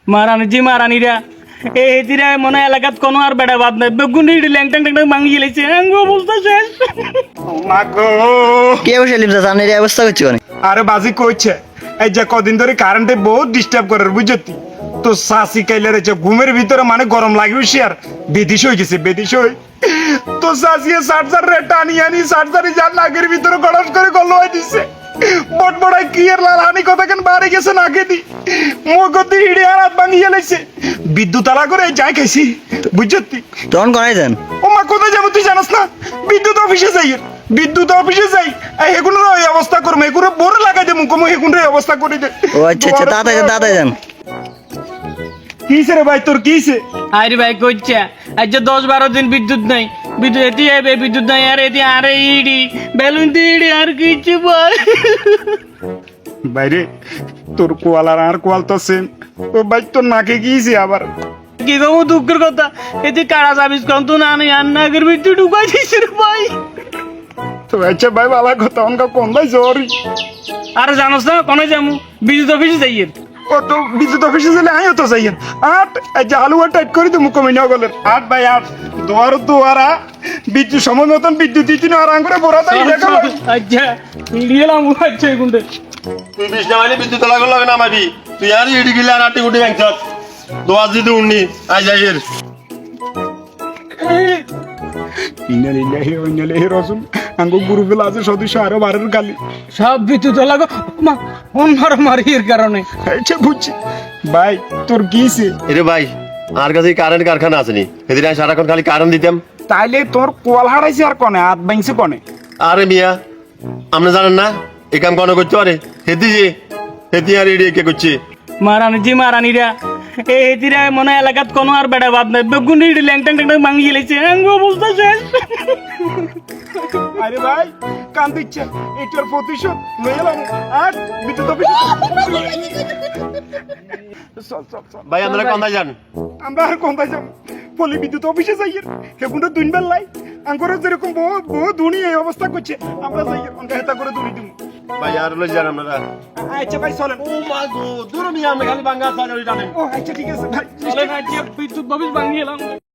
মারানি মারানিরা এদিরা মনে এলাকাত কোনো আর বেড়া বাদ নাই বেগুন ল্যাং ট্যাং ট্যাং ভাঙি গেলেছে আঙ্গো অবস্থা শেষ। মাগো কে বসে লিপসা সামনে এই অবস্থা করছি মানে আরে বাজি কইছে এই যে কদিন ধরে কারেন্টে বহুত ডিস্টার্ব করে বুঝতি তো সাসি কাইলে রেছে ঘুমের ভিতরে মানে গরম লাগবে সে আর বেদিশ হয়ে গেছে বেদিশ হয়ে তো সাসিয়ে চার্জার রে টানি আনি চার্জারে যার নাকের ভিতরে গড়াস করে গল্লই দিছে বট বড়াই কি এর লাল হানি কথা কেন বাড়ি গেছে নাকে দি মগতি হিড়ে আর হাত ভাঙিয়ে লাইছে বিদ্যুৎ আলা করে যাই খাইছি বুঝতি তখন কোনায় যান ও মা কোথায় যাবো তুই জানাস না বিদ্যুৎ অফিসে যাই বিদ্যুৎ অফিসে যাই এগুলো এই অবস্থা করবো এগুলো বড় লাগাই দেবো কমো এগুলো এই অবস্থা করে দে ও আচ্ছা আচ্ছা তাড়াতাড়ি যান কিসে রে ভাই তোর কিসে আরে ভাই কইছে আজ 10-12 দিন বিদ্যুৎ নাই বিদ্যুৎ এটি হবে বিদ্যুৎ নাই আর এটি আরে ইডি বেলুন দিড়ি আর কিছু ভাই বাইরে তোর কোয়াল আর কোয়াল তো সেম তো ভাই তোর নাকে গিয়েছে আবার কি গো দুঃখের কথা এটি কারা যাবিস কোন তো না নেই আর নাগের ভিতরে ঢুকাই দিছে রে ভাই। তো আচ্ছা ভাই ভালো কথা অনকা কোন ভাই জরি আর জানোস না কোনে যামু বিদ্যুৎ অফিসে যাইয়ে ও তো বিদ্যুৎ অফিসে গেলে আমিও তো যাই আট আচ্ছা আলুয়া টাইট করে তো মুখ কমে নেওয়া গেলেন আট ভাই আট দুয়ারা বিদ্যুৎ সময় মতন বিদ্যুৎ দিচ্ছি না আর আঙ্গুরে বড় তাই দেখা আচ্ছা ইডিয়েলাম আচ্ছা এগুন্ডে তুই বিশ নামাইলে বিদ্যুৎ লাগল লাগে নামাবি তুই আর ইডি গিলে আর আটি গুটি ব্যাংকত দোয়াজ দিতে উন্নি আই যাইয়ের ইনালিল্লাহি ওয়া ইন্না ইলাইহি রাজিউন আঙ্গো গ্রুপে আছে সদস্য আরো বারের গালি সব বিদ্যুৎ লাগো মা অন্যর মারির কারণে আচ্ছা বুঝছি ভাই তোর কিছে এরে ভাই আর কাছে কারেন্ট কারখানা আসেনি সেদিন আমি সারাক্ষণ খালি কারেন্ট দিতাম তাইলে তোর কোয়াল হারাইছে আর কনে হাত ভাঙছে কনে আরে মিয়া আপনি জানেন না এই কাম কোনো করতে পারে হেতি আর ইডি কে করছে মারানিরা এদিরা মনে এলাকাত কোনো আর বেড়া বাদ নাই বেগুন ল্যাং ট্যাং ট্যাং ভাঙি গেলেছে আঙ্গো অবস্থা শেষ। আরে ভাই কান দিচ্ছে এটার প্রতিশোধ লয়ে এলাম আর বিদ্যুৎ অফিসে চল ভাই আপনারা কোথায় যান আমরা আর কোথায় যাব পলি বিদ্যুৎ অফিসে যাই হেগুন্ডা দুই বেলাই আঙ্গুরে যেরকম বহু দুনি এই অবস্থা করছে আমরা যাই অঙ্কা হেতা করে দুনি দিব ভাই আর লই যান আপনারা আচ্ছা ভাই চলেন ও মা গো দূর মিয়া আমি খালি বাঙ্গা সাগরি জানেন ও আচ্ছা ঠিক আছে ভাই চলে না বিদ্যুৎ অফিস ভাঙি এলাম।